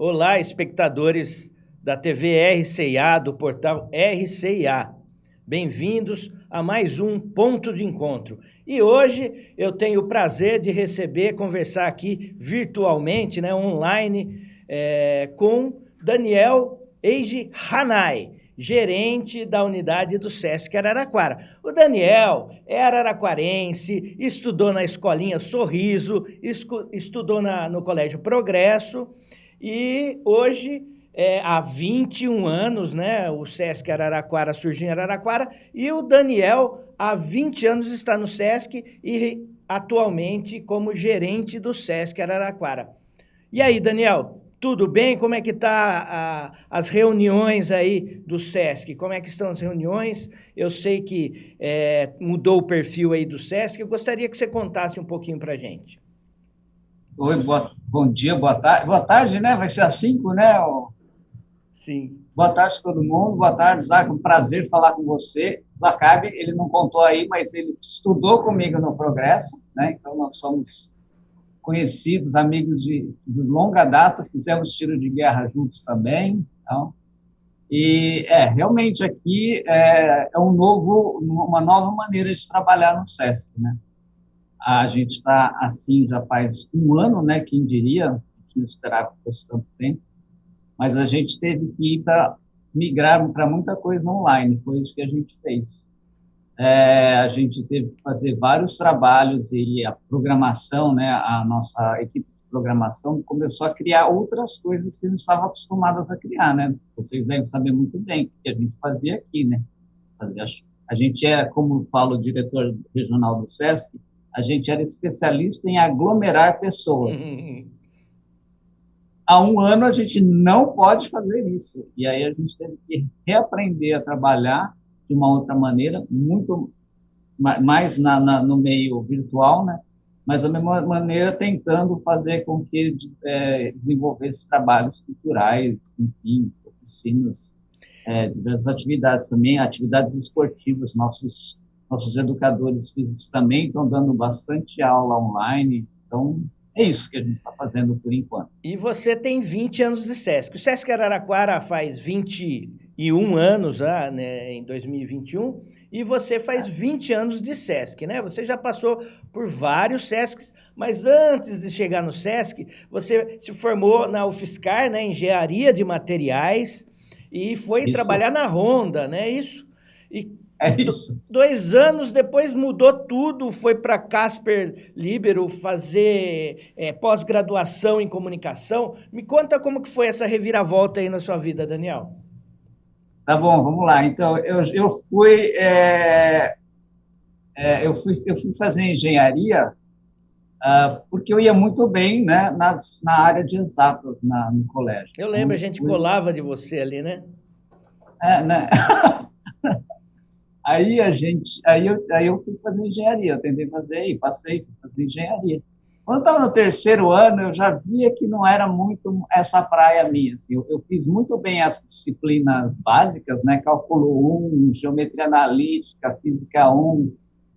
Olá, espectadores da TV RCA, do portal RCA. Bem-vindos a mais um Ponto de Encontro. E hoje eu tenho o prazer de conversar aqui virtualmente, online, com Daniel Eiji Hanai, gerente da unidade do Sesc Araraquara. O Daniel é araraquarense, estudou na escolinha Sorriso, estudou no Colégio Progresso e hoje, há 21 anos, o Sesc Araraquara surgiu em Araraquara e o Daniel, há 20 anos, está no Sesc e atualmente como gerente do Sesc Araraquara. E aí, Daniel, tudo bem? Como é que tá as reuniões aí do Sesc? Como é que estão as reuniões? Eu sei que mudou o perfil aí do Sesc. Eu gostaria que você contasse um pouquinho para a gente. Oi, bom dia, boa tarde. Boa tarde, né? Vai ser às 5, né? Sim. Boa tarde a todo mundo. Boa tarde, Zac. Um prazer falar com você. O Zacabe, ele não contou aí, mas ele estudou comigo no Progresso, né? Então, nós somos conhecidos, amigos de longa data, fizemos tiro de guerra juntos também. Então, e, realmente aqui uma nova maneira de trabalhar no SESC, né? A gente está assim já faz um ano, né? Quem diria, a gente não esperava que fosse tanto tempo, mas a gente teve que ir para migrar para muita coisa online, foi isso que a gente fez. A gente teve que fazer vários trabalhos e a programação, né? A nossa equipe de programação começou a criar outras coisas que não estavam acostumadas a criar, né? Vocês devem saber muito bem o que a gente fazia aqui, né? A gente como fala o diretor regional do SESC, a gente era especialista em aglomerar pessoas. Há um ano a gente não pode fazer isso. E aí a gente teve que reaprender a trabalhar de uma outra maneira, muito mais no meio virtual, né? Mas da mesma maneira tentando fazer com que desenvolvesse trabalhos culturais, enfim, oficinas, diversas atividades também, atividades esportivas. Nossos educadores físicos também estão dando bastante aula online. Então, é isso que a gente está fazendo por enquanto. E você tem 20 anos de Sesc. O Sesc Araraquara faz 21 anos, em 2021, e você faz 20 anos de Sesc, né? Você já passou por vários Sescs, mas antes de chegar no Sesc, você se formou na UFSCar, né, Engenharia de Materiais, e foi trabalhar na Honda, né? É isso. 2 anos depois mudou tudo, foi para Casper Libero fazer pós-graduação em comunicação. Me conta como que foi essa reviravolta aí na sua vida, Daniel. Tá bom, vamos lá. Então, eu fui fazer engenharia porque eu ia muito bem, né, na área de exatas no colégio. Eu lembro, a gente colava de você ali, né? Né? Aí eu fui fazer engenharia, eu tentei fazer e passei por fazer engenharia. Quando eu estava no terceiro ano, eu já via que não era muito essa praia minha. Assim, eu fiz muito bem as disciplinas básicas, né? Cálculo 1, geometria analítica, física 1.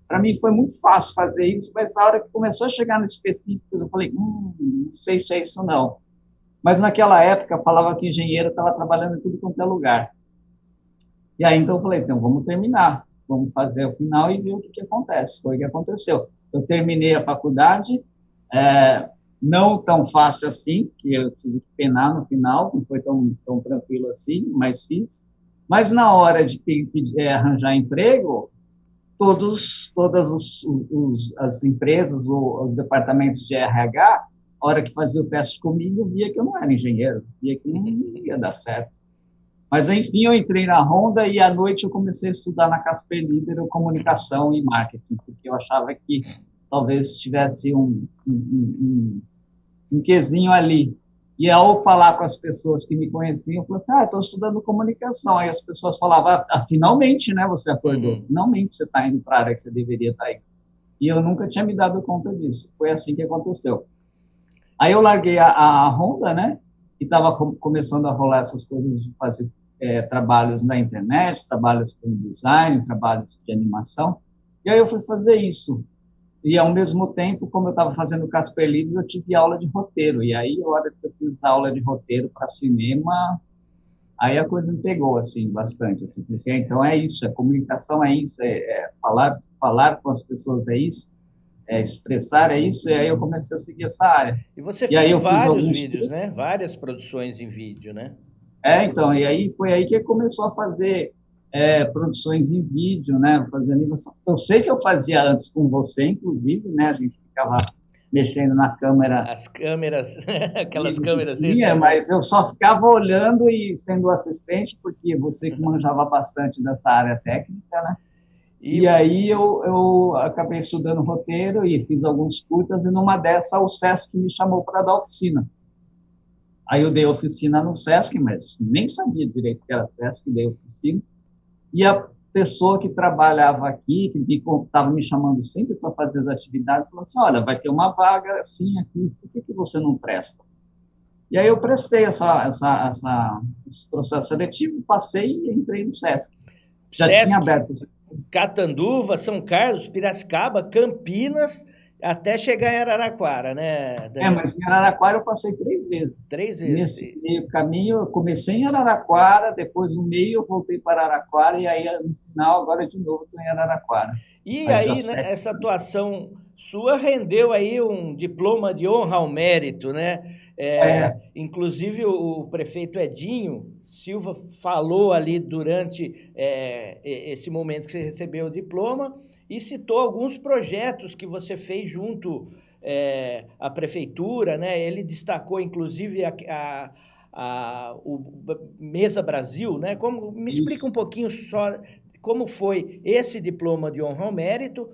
Para mim foi muito fácil fazer isso, mas a hora que começou a chegar nos específicos, eu falei, não sei se é isso não. Mas naquela época falava que engenheiro estava trabalhando em tudo quanto é lugar. E aí, então, eu falei, então, vamos terminar, vamos fazer o final e ver o que acontece. Foi o que aconteceu. Eu terminei a faculdade, não tão fácil assim, que eu tive que penar no final, não foi tão tranquilo assim, mas fiz. Mas na hora de arranjar emprego, todas as empresas, os departamentos de RH, a hora que fazia o teste comigo, via que eu não era engenheiro, via que não ia dar certo. Mas, enfim, eu entrei na Honda e à noite eu comecei a estudar na Casper Libero comunicação e marketing, porque eu achava que talvez tivesse um quezinho ali. E ao falar com as pessoas que me conheciam, eu falei assim, estou estudando comunicação. Aí as pessoas falavam, finalmente, né, você acordou. Finalmente você está indo para a área que você deveria estar indo. E eu nunca tinha me dado conta disso. Foi assim que aconteceu. Aí eu larguei a Honda, né? E estava começando a rolar essas coisas de fazer trabalhos na internet, trabalhos com design, trabalhos de animação. E aí eu fui fazer isso. E, ao mesmo tempo, como eu estava fazendo Casper Libro, eu tive aula de roteiro. E aí, a hora que eu fiz aula de roteiro para cinema, aí a coisa me pegou, assim, bastante. Assim, pensei, então é isso, a comunicação é isso, falar com as pessoas é isso, expressar é isso, e aí eu comecei a seguir essa área. E você E aí fez eu fiz vários alguns vídeos, né? Várias produções em vídeo, né? Então, e aí foi aí que começou a fazer produções em vídeo, né, fazer animação. Eu sei que eu fazia antes com você, inclusive, né, a gente ficava mexendo na câmera. As câmeras, aquelas Que câmeras desse tinha, tamanho. mas eu só ficava olhando e sendo assistente, porque você que manjava bastante dessa área técnica, né? E aí eu acabei estudando roteiro e fiz alguns curtas, e numa dessa o Sesc me chamou para dar oficina. Aí eu dei oficina no Sesc, mas nem sabia direito que era Sesc, dei oficina. E a pessoa que trabalhava aqui, que estava me chamando sempre para fazer as atividades, falou assim, olha, vai ter uma vaga assim aqui, por que você não presta? E aí eu prestei esse processo seletivo, passei e entrei no Sesc. Já tinha Sesc, aberto. Catanduva, São Carlos, Piracicaba, Campinas, até chegar em Araraquara, né, Daniel? Mas em Araraquara eu passei 3 vezes. 3 vezes. Nesse meio caminho, eu comecei em Araraquara, depois no meio eu voltei para Araraquara, e aí no final, agora de novo, estou em Araraquara. E Mas já aí, né, essa atuação sua rendeu aí um diploma de honra ao mérito, né? Inclusive o prefeito Edinho Silva falou ali durante esse momento que você recebeu o diploma e citou alguns projetos que você fez junto à prefeitura, né? Ele destacou inclusive o Mesa Brasil, né? Me explica um pouquinho só como foi esse diploma de honra ao mérito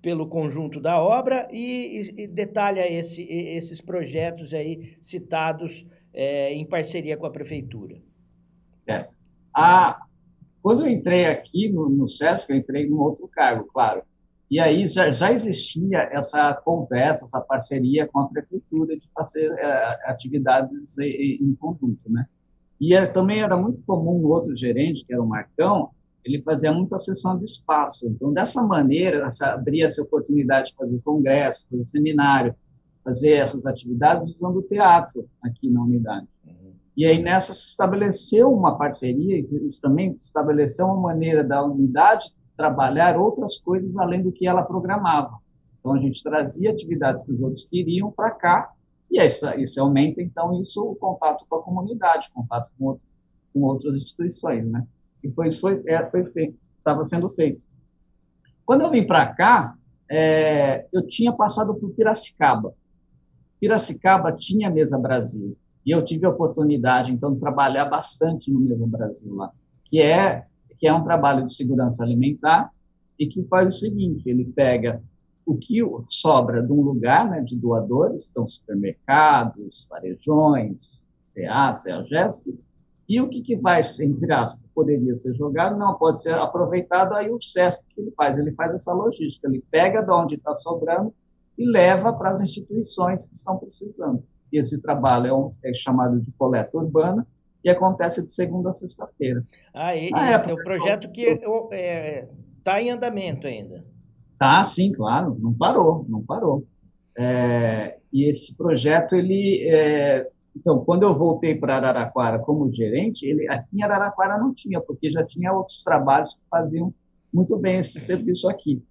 pelo conjunto da obra e detalha esses projetos aí citados em parceria com a prefeitura. Quando eu entrei aqui no Sesc, eu entrei num outro cargo, claro. E aí já existia essa conversa, essa parceria com a prefeitura de fazer atividades em conjunto, né? E também era muito comum o outro gerente, que era o Marcão, ele fazia muita sessão de espaço. Então, dessa maneira, abria-se a oportunidade de fazer congresso, fazer seminário, fazer essas atividades usando o teatro aqui na unidade. E aí, nessa, se estabeleceu uma parceria, e eles também estabeleceu uma maneira da unidade trabalhar outras coisas além do que ela programava. Então, a gente trazia atividades que os outros queriam para cá, e isso aumenta, então, o contato com a comunidade, contato com outras instituições, né? E isso foi feito, estava sendo feito. Quando eu vim para cá, eu tinha passado por Piracicaba. Piracicaba tinha Mesa Brasil, e eu tive a oportunidade, então, de trabalhar bastante no Mesa Brasil lá, que é um trabalho de segurança alimentar e que faz o seguinte, ele pega o que sobra de um lugar, né, de doadores, então supermercados, varejões, CA, CEAGESP, e o que vai, entre aspas, poderia ser jogado, não pode ser aproveitado, aí o Sesc que ele faz essa logística, ele pega de onde está sobrando e leva para as instituições que estão precisando. E esse trabalho é chamado de coleta urbana e acontece de segunda a sexta-feira. É o projeto que está em andamento ainda. Tá, sim, claro, não parou. E esse projeto, então, quando eu voltei para Araraquara como gerente, aqui em Araraquara não tinha, porque já tinha outros trabalhos que faziam muito bem esse serviço aqui.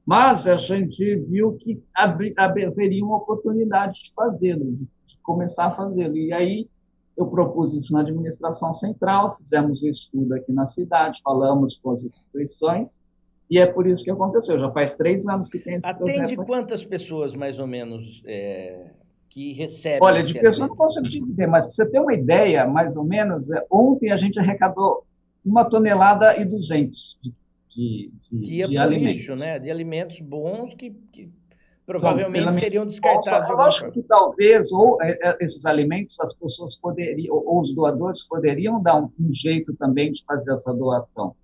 Mas a gente viu que haveria uma oportunidade de fazê-lo, de começar a fazê-lo. E aí eu propus isso na administração central, fizemos o estudo aqui na cidade, falamos com as instituições, e é por isso que aconteceu. Já faz 3 anos que tem esse projeto. Atende quantas pessoas, mais ou menos, que recebem? Olha, de pessoas não consigo te dizer, mas para você ter uma ideia, mais ou menos, ontem a gente arrecadou 1,2 toneladas de alimentos. Lixo, né? De alimentos bons que provavelmente seriam descartados. Eu acho que talvez esses alimentos as pessoas poderiam, ou os doadores poderiam dar um jeito também de fazer essa doação.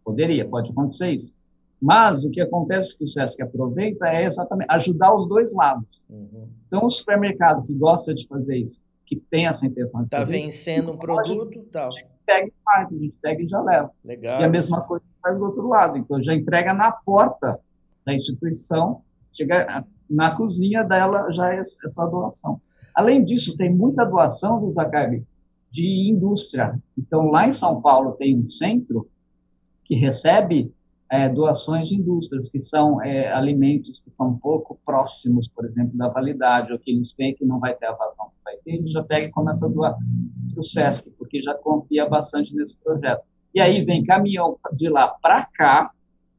Pode acontecer isso. Mas o que acontece que o Sesc aproveita é exatamente ajudar os dois lados. Uhum. Então, o supermercado que gosta de fazer isso, que tem essa intenção de fazer isso... Está vencendo um produto, tal. A gente pega e faz, a gente pega e já leva. Legal. E a mesma coisa faz do outro lado. Então, já entrega na porta da instituição na cozinha dela já é essa doação. Além disso, tem muita doação do Zaccardi de indústria. Então, lá em São Paulo tem um centro que recebe doações de indústrias, que são alimentos que são um pouco próximos, por exemplo, da validade, ou que eles veem que não vai ter a vazão que vai ter, ele já pega e começa a doar para o SESC, porque já confia bastante nesse projeto. E aí vem caminhão de lá para cá,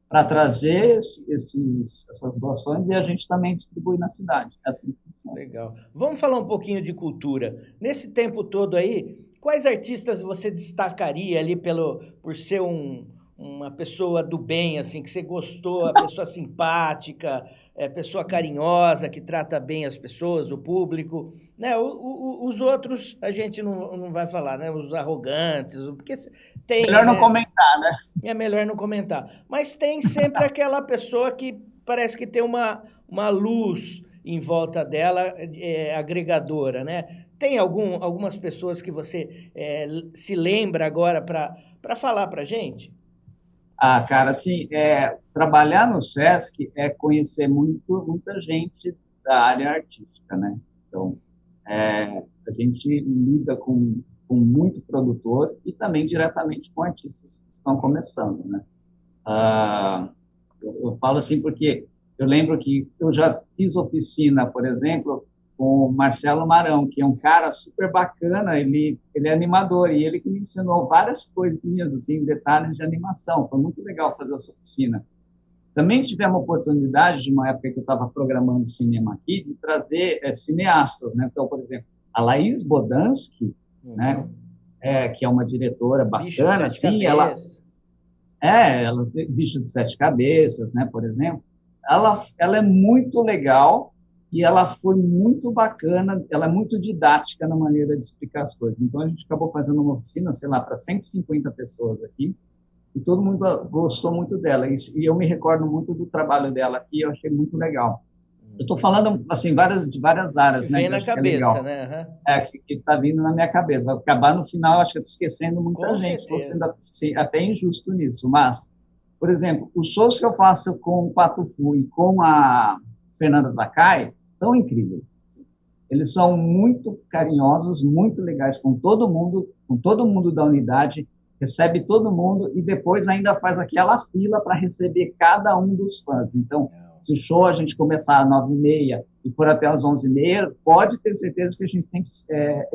para trazer essas doações, e a gente também distribui na cidade. É assim que funciona. Legal. Vamos falar um pouquinho de cultura. Nesse tempo todo aí, quais artistas você destacaria ali por ser uma pessoa do bem, assim, que você gostou, a pessoa simpática, pessoa carinhosa, que trata bem as pessoas, o público, né? Os outros a gente não vai falar, né? Os arrogantes, porque tem, melhor não né? Comentar, né? É melhor não comentar. Mas tem sempre aquela pessoa que parece que tem uma luz em volta dela, agregadora, né? Tem algumas pessoas que você se lembra agora para falar para a gente? Ah, cara, assim, trabalhar no SESC é conhecer muita gente da área artística, né? Então, a gente lida com muito produtor e também diretamente com artistas que estão começando, né? Eu falo assim porque eu lembro que eu já fiz oficina, por exemplo, com o Marcelo Marão, que é um cara super bacana, ele é animador, e ele que me ensinou várias coisinhas, assim, detalhes de animação. Foi muito legal fazer essa oficina. Também tivemos a oportunidade, de uma época que eu estava programando cinema aqui, de trazer cineastas, né? Então, por exemplo, a Laís Bodansky, né? Que é uma diretora bacana, assim, ela Bicho de Sete Cabeças, né, por exemplo. Ela é muito legal e ela foi muito bacana, ela é muito didática na maneira de explicar as coisas. Então, a gente acabou fazendo uma oficina, sei lá, para 150 pessoas aqui, e todo mundo gostou muito dela. E eu me recordo muito do trabalho dela aqui, eu achei muito legal. Eu estou falando, assim, de várias áreas, né? Vem na cabeça, né? Que está vindo na minha cabeça. Vai acabar no final, acho que eu estou esquecendo muita Com gente. Estou certeza. sendo até injusto nisso. Mas, por exemplo, os shows que eu faço com o Pato Fu e com a Fernanda Takai são incríveis. Eles são muito carinhosos, muito legais com todo mundo da unidade, recebe todo mundo e depois ainda faz aquela fila para receber cada um dos fãs. Então, se o show a gente começar às 9h30 e for até às 11h30, pode ter certeza que a gente tem que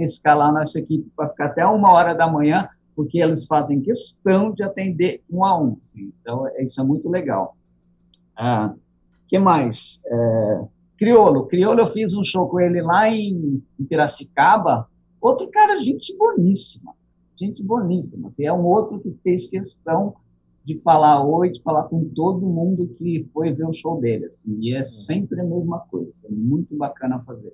escalar a nossa equipe para ficar até 1h da manhã, porque eles fazem questão de atender um a um. Assim. Então, isso é muito legal. Que mais? Criolo, eu fiz um show com ele lá em Piracicaba. Outro cara, gente boníssima. Assim, é um outro que fez questão de falar oi, de falar com todo mundo que foi ver o show dele. Assim, e é sempre a mesma coisa. É muito bacana fazer.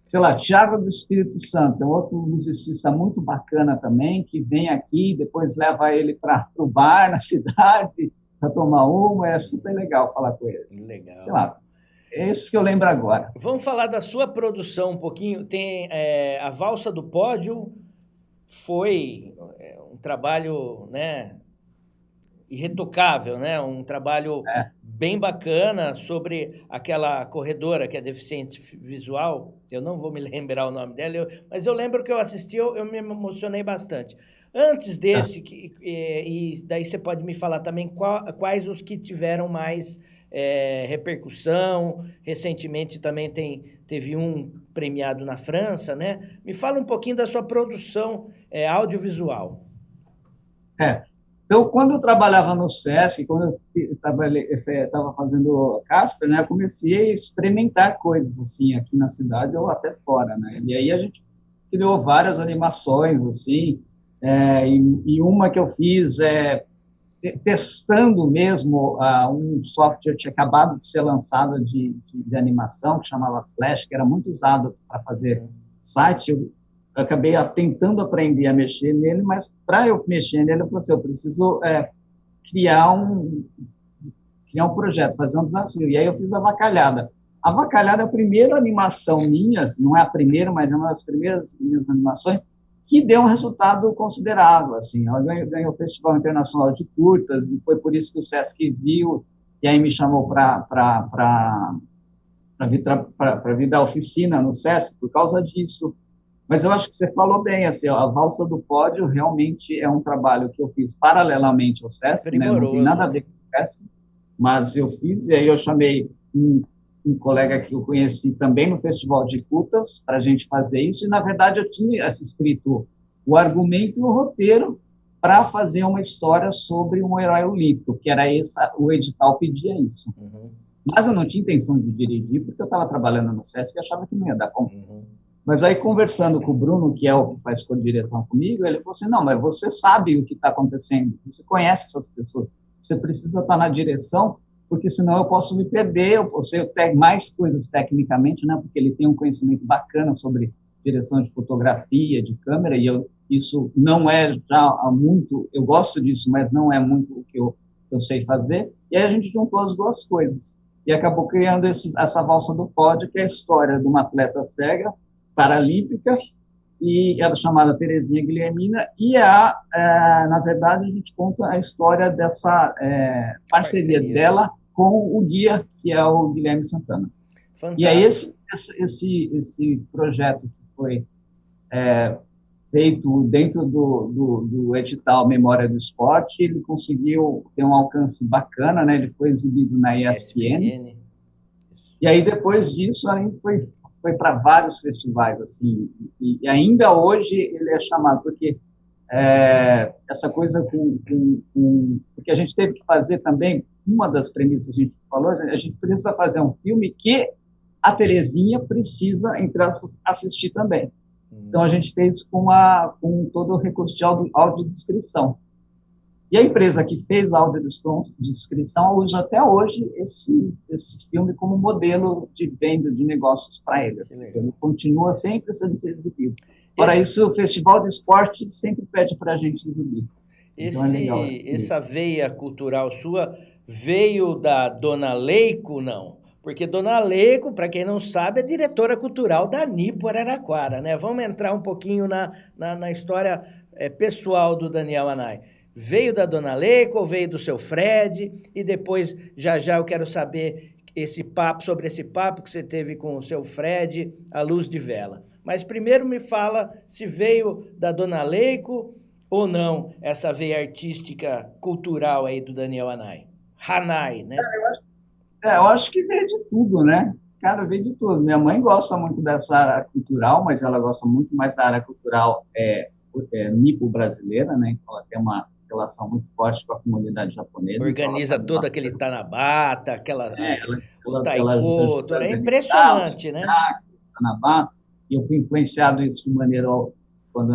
Sei lá, Thiago do Espírito Santo, é outro musicista muito bacana também, que vem aqui, depois leva ele para o bar na cidade, para tomar uma. É super legal falar com eles. Legal. Sei lá, é esse que eu lembro agora. Vamos falar da sua produção um pouquinho. Tem a Valsa do Pódio, foi um trabalho, né, irretocável, né? Um trabalho bem bacana sobre aquela corredora que é deficiente visual. Eu não vou me lembrar o nome dela, mas eu lembro que eu assisti, eu me emocionei bastante. Antes desse, e daí você pode me falar também quais os que tiveram mais repercussão. Recentemente também teve um premiado na França, né? Me fala um pouquinho da sua produção audiovisual. Então, quando eu trabalhava no SESC, quando eu estava fazendo Casper, né, eu comecei a experimentar coisas assim aqui na cidade ou até fora, né? E aí a gente criou várias animações assim, e uma que eu fiz testando mesmo um software que tinha acabado de ser lançado de animação, que chamava Flash, que era muito usado para fazer site. Eu acabei tentando aprender a mexer nele, mas para eu mexer nele, eu falei assim, eu preciso criar um projeto, fazer um desafio. E aí eu fiz a Avacalhada. A Avacalhada é a primeira animação minha, não é a primeira, mas é uma das primeiras minhas animações, que deu um resultado considerável. Assim. Ela ganhou o Festival Internacional de Curtas, e foi por isso que o SESC viu e aí me chamou para vir dar oficina no SESC por causa disso. Mas eu acho que você falou bem, assim, a Valsa do Pódio realmente é um trabalho que eu fiz paralelamente ao SESC, né? Não tem nada a ver com o SESC, mas eu fiz, e aí eu chamei um colega que eu conheci também no Festival de Cutas para a gente fazer isso, e na verdade eu tinha escrito o argumento e o roteiro para fazer uma história sobre um herói olímpico, que era o edital pedia isso. Uhum. Mas eu não tinha intenção de dirigir, porque eu estava trabalhando no SESC e achava que não ia dar conta. Uhum. Mas aí, conversando com o Bruno, que é o que faz co-direção comigo, ele falou assim, não, mas você sabe o que está acontecendo, você conhece essas pessoas, você precisa estar na direção, porque senão eu posso me perder, eu sei mais coisas tecnicamente, né, porque ele tem um conhecimento bacana sobre direção de fotografia, de câmera, e isso não é já há muito, eu gosto disso, mas não é muito o que eu sei fazer, e aí a gente juntou as duas coisas, e acabou criando essa Valsa do Pódio, que é a história de uma atleta cega, paralímpica, e ela chamada Terezinha Guilhermina, e na verdade, a gente conta a história dessa parceria dela com o guia, que é o Guilherme Santana. Fantástico. E aí esse projeto que foi feito dentro do edital Memória do Esporte, ele conseguiu ter um alcance bacana, né? Ele foi exibido na ESPN. E aí, depois disso, a gente foi para vários festivais, assim, e ainda hoje ele é chamado, porque essa coisa porque a gente teve que fazer também, uma das premissas que a gente falou, a gente precisa fazer um filme que a Terezinha precisa, entre aspas, assistir também. Então, a gente fez com todo o recurso de audiodescrição. E a empresa que fez o audiodescrição usa até hoje esse filme como modelo de venda de negócios para eles. Ele continua sempre sendo exibido. Fora isso, o Festival de Esporte sempre pede para a gente exibir. Então, essa veia cultural sua veio da Dona Leico, não? Porque Dona Leico, para quem não sabe, é diretora cultural da Nipo Araraquara, né? Vamos entrar um pouquinho na história pessoal do Daniel Anai. Veio da Dona Leico ou veio do seu Fred? E depois, já eu quero saber sobre esse papo que você teve com o seu Fred, à luz de vela. Mas primeiro me fala se veio da Dona Leico ou não, essa veia artística cultural aí do Daniel Anai. Hanai, né? Eu acho que veio de tudo, né? Cara, veio de tudo. Minha mãe gosta muito dessa área cultural, mas ela gosta muito mais da área cultural nipo-brasileira, né? Então, ela tem uma relação muito forte com a comunidade japonesa. Organiza então todo aquele Tanabata, o Taiko, é impressionante, né? Tanabata, e eu fui influenciado isso de maneira,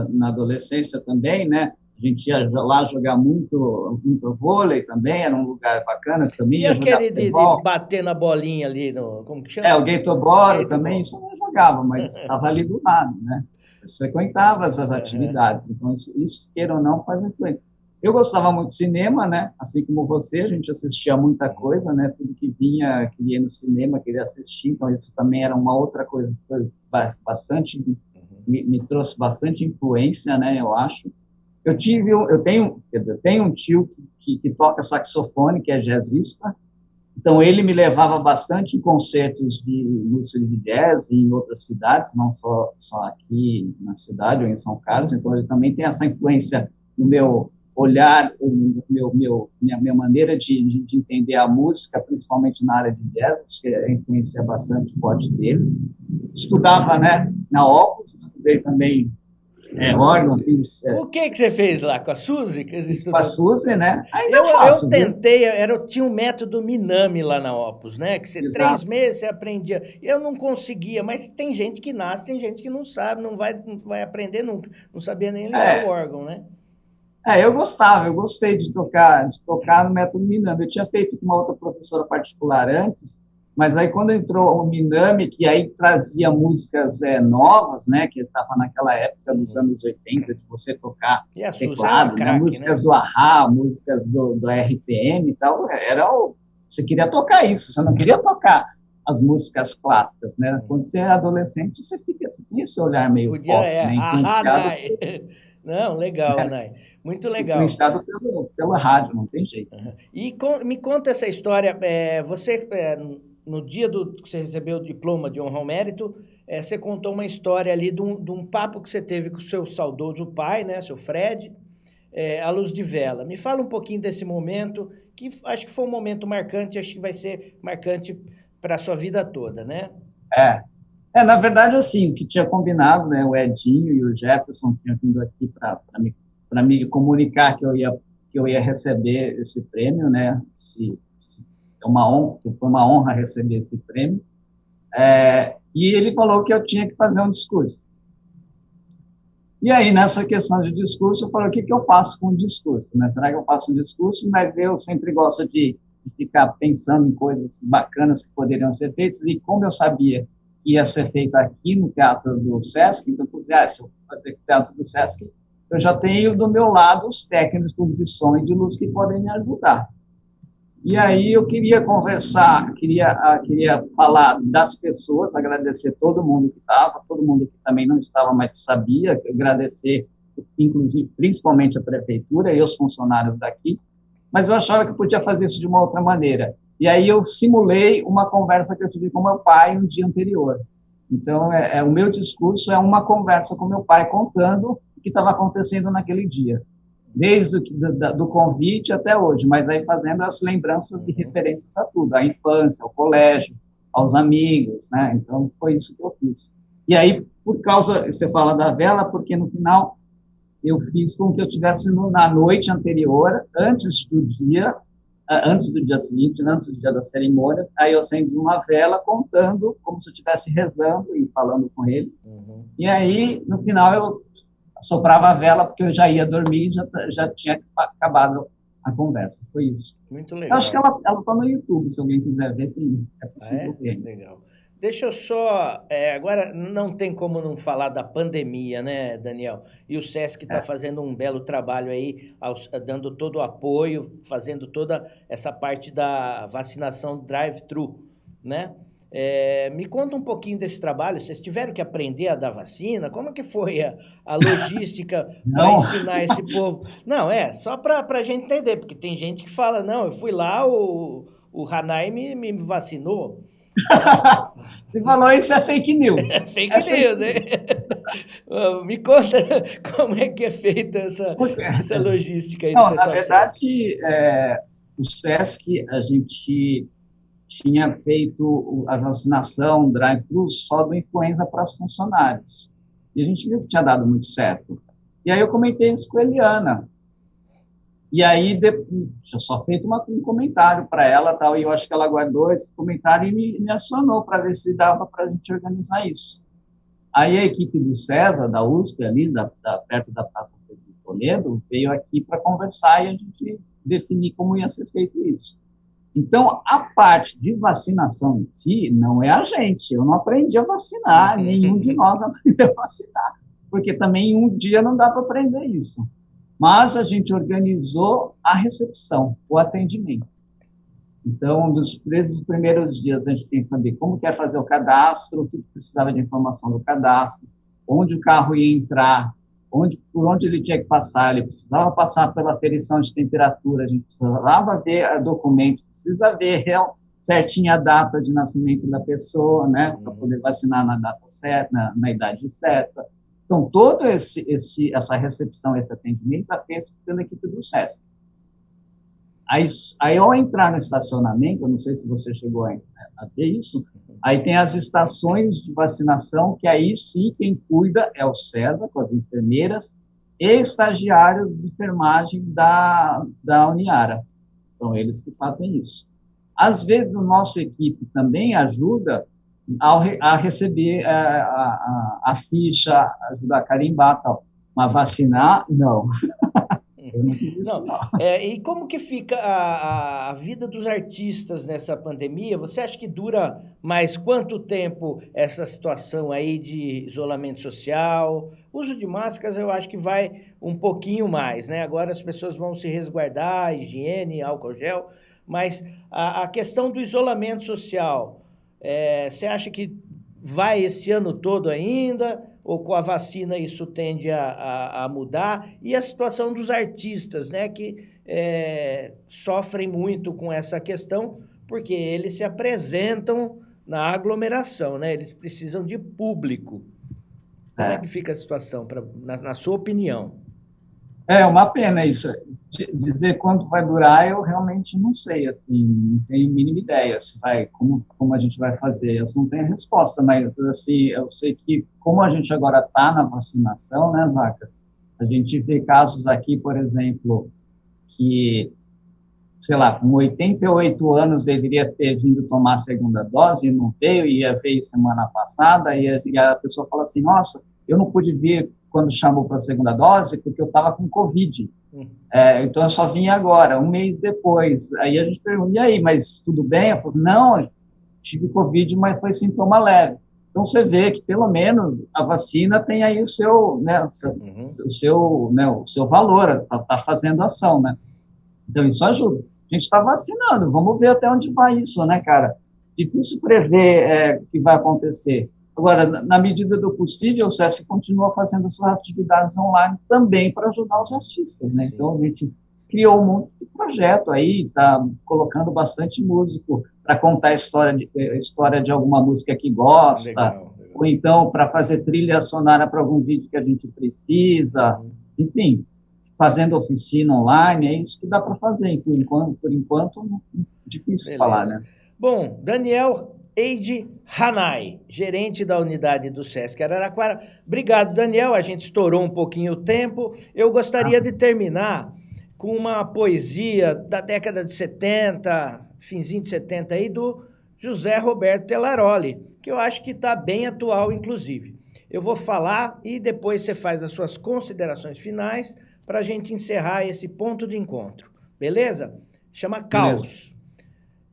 na adolescência também, né? A gente ia lá jogar muito vôlei também, era um lugar bacana também. E aquele de bater na bolinha ali, como que chama? O Gaitoboro também, isso eu não jogava, mas estava ali do lado, né? Eu frequentava essas atividades, então isso, queira ou não, faz influência. Eu gostava muito de cinema, né? Assim como você, a gente assistia muita coisa, né? Tudo que vinha, queria ir no cinema, queria assistir, então isso também era uma outra coisa que foi bastante, me trouxe bastante influência, né? Eu acho. Eu tenho um tio que toca saxofone, que é jazzista, então ele me levava bastante em concertos de música de jazz em outras cidades, não só aqui na cidade ou em São Carlos, então ele também tem essa influência no meu olhar, minha maneira de entender a música, principalmente na área de jazz, acho que a influência bastante forte dele. Estudava, né, na Opus, estudei também órgão, fiz... O que você fez lá? Com a Suzy? Com a Suzy, né? Eu tentei, tinha um método Minami lá na Opus, né? Que 3 meses você aprendia. Eu não conseguia, mas tem gente que nasce, tem gente que não sabe, não vai aprender nunca. Não sabia nem ligar o órgão, né? Eu gostei de tocar no método Minami. Eu tinha feito com uma outra professora particular antes, mas aí quando entrou o Minami, que aí trazia músicas novas, né, que estava naquela época dos anos 80, de você tocar teclado, craque, músicas do A-ha, músicas do RPM e tal, você queria tocar isso, você não queria tocar as músicas clássicas, né? Quando você é adolescente, você tem esse olhar meio pop, né, influenciado. Não, legal, Anai. Muito legal. influenciado pela rádio, não tem jeito. E me conta essa história. Você, no dia que você recebeu o diploma de honra ao mérito, você contou uma história ali de um papo que você teve com o seu saudoso pai, né, seu Fred, à luz de vela. Me fala um pouquinho desse momento, que acho que foi um momento marcante, acho que vai ser marcante para a sua vida toda, né? É, na verdade, assim, o que tinha combinado, né, o Edinho e o Jefferson tinham vindo aqui para me comunicar que eu ia receber esse prêmio, né, é uma honra, foi uma honra receber esse prêmio, e ele falou que eu tinha que fazer um discurso. E aí, nessa questão de discurso, eu falei, o que eu faço com o discurso, né? Será que eu faço um discurso? Mas eu sempre gosto de ficar pensando em coisas bacanas que poderiam ser feitas, e como eu sabia que ia ser feito aqui no Teatro do Sesc, então eu falei, se eu fazer no Teatro do Sesc, eu já tenho do meu lado os técnicos de som e de luz que podem me ajudar. E aí eu queria conversar, queria falar das pessoas, agradecer todo mundo que estava, todo mundo que também não estava, mas que sabia, agradecer, inclusive, principalmente a prefeitura e os funcionários daqui, mas eu achava que podia fazer isso de uma outra maneira. E aí eu simulei uma conversa que eu tive com meu pai no dia anterior. Então, o meu discurso é uma conversa com meu pai contando o que estava acontecendo naquele dia, desde do convite até hoje, mas aí fazendo as lembranças e referências a tudo, à infância, ao colégio, aos amigos, né? Então, foi isso que eu fiz. E aí, por causa, você fala da vela, porque no final eu fiz com que eu tivesse na noite anterior, antes do dia seguinte, antes do dia da cerimônia, aí eu acendi uma vela contando como se eu estivesse rezando e falando com ele. E aí, no final, eu soprava a vela porque eu já ia dormir e já tinha acabado a conversa. Foi isso. Muito Eu legal. acho que ela está no YouTube, se alguém quiser ver, é possível ver. Legal. Deixa eu só. Agora, não tem como não falar da pandemia, né, Daniel? E o SESC está fazendo um belo trabalho aí, dando todo o apoio, fazendo toda essa parte da vacinação drive-thru, né? Me conta um pouquinho desse trabalho. Vocês tiveram que aprender a dar vacina? Como é que foi a logística para ensinar esse povo? Não, só para a gente entender, porque tem gente que fala, não, eu fui lá, o Hanai me vacinou. Você falou isso, é fake news. É fake news, hein? Me conta como é que é feita essa logística aí do Não, pessoal na verdade, o SESC, a gente tinha feito a vacinação drive-thru só do influenza para os funcionários. E a gente viu que tinha dado muito certo. E aí eu comentei isso com a Eliana. E aí, tinha só feito um comentário para ela, tal, e eu acho que ela guardou esse comentário e me acionou para ver se dava para a gente organizar isso. Aí a equipe do César, da USP, ali, perto da Praça Pedro de Toledo, veio aqui para conversar e a gente definir como ia ser feito isso. Então, a parte de vacinação em si não é a gente. Eu não aprendi a vacinar, nenhum de nós aprendeu a vacinar, porque também em um dia não dá para aprender isso. Mas a gente organizou a recepção, o atendimento. Então, dos primeiros dias, a gente tem que saber como quer fazer o cadastro, o que precisava de informação do cadastro, onde o carro ia entrar, por onde ele tinha que passar, ele precisava passar pela aferição de temperatura, a gente precisava ver documento, precisa ver certinho a data de nascimento da pessoa, né, para poder vacinar na data certa, na idade certa. Então, toda essa recepção, esse atendimento é feito pela equipe do SESC. Aí, ao entrar no estacionamento, eu não sei se você chegou a ver isso, aí tem as estações de vacinação, que aí sim quem cuida é o César, com as enfermeiras, e estagiários de enfermagem da Uniara. São eles que fazem isso. Às vezes, a nossa equipe também ajuda a receber a ficha, ajudar a carimbar, tal. Mas vacinar, não. Eu não fiz isso, não. E como que fica a vida dos artistas nessa pandemia? Você acha que dura mais quanto tempo essa situação aí de isolamento social? Uso de máscaras eu acho que vai um pouquinho mais, né? Agora as pessoas vão se resguardar, higiene, álcool gel, mas a questão do isolamento social, você acha que vai esse ano todo ainda, ou com a vacina isso tende a mudar? E a situação dos artistas, né, que sofrem muito com essa questão, porque eles se apresentam na aglomeração, né? Eles precisam de público. Como é que fica a situação, na sua opinião? É uma pena isso. Dizer quanto vai durar, eu realmente não sei, assim, não tenho a mínima ideia se vai, como a gente vai fazer. Eu não tenho resposta, mas, assim, eu sei que, como a gente agora está na vacinação, né, Vaca? A gente vê casos aqui, por exemplo, que, sei lá, com 88 anos deveria ter vindo tomar a segunda dose, e não veio, ia ver semana passada, e a pessoa fala assim, nossa, eu não pude vir quando chamou para a segunda dose, porque eu estava com Covid. Então eu só vim agora, um mês depois. Aí a gente pergunta, e aí, mas tudo bem? Eu falo assim, não, tive Covid, mas foi sintoma leve. Então você vê que pelo menos a vacina tem aí o seu, né, o seu valor, tá fazendo ação, né? Então isso ajuda. A gente está vacinando, vamos ver até onde vai isso, né, cara? Difícil prever o que vai acontecer. Agora, na medida do possível, o SESC continua fazendo essas atividades online também para ajudar os artistas, né? Sim. Então, a gente criou um monte de projeto aí, está colocando bastante músico para contar a história de alguma música que gosta, legal. Ou então para fazer trilha sonora para algum vídeo que a gente precisa, enfim, fazendo oficina online, é isso que dá para fazer. Por enquanto, difícil beleza. Falar, né? Bom, Daniel Eide Hanai, gerente da unidade do Sesc Araraquara. Obrigado, Daniel. A gente estourou um pouquinho o tempo. Eu gostaria de terminar com uma poesia da década de 70, finzinho de 70 aí, do José Roberto Telaroli, que eu acho que está bem atual, inclusive. Eu vou falar e depois você faz as suas considerações finais para a gente encerrar esse ponto de encontro. Beleza? Chama Caos. Beleza.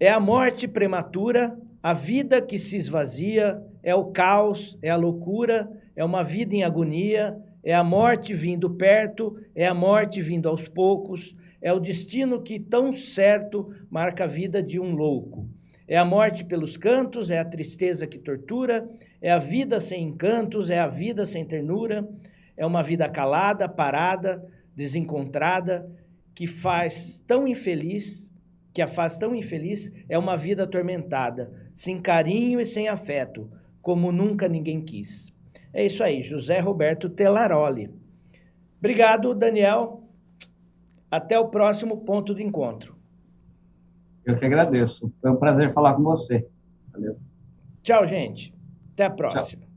É a morte prematura, a vida que se esvazia, é o caos, é a loucura, é uma vida em agonia, é a morte vindo perto, é a morte vindo aos poucos, é o destino que tão certo marca a vida de um louco. É a morte pelos cantos, é a tristeza que tortura, é a vida sem encantos, é a vida sem ternura, é uma vida calada, parada, desencontrada, que faz tão infeliz, que a faz tão infeliz, é uma vida atormentada, sem carinho e sem afeto, como nunca ninguém quis. É isso aí, José Roberto Telaroli. Obrigado, Daniel. Até o próximo ponto de encontro. Eu que agradeço. Foi um prazer falar com você. Valeu. Tchau, gente. Até a próxima. Tchau.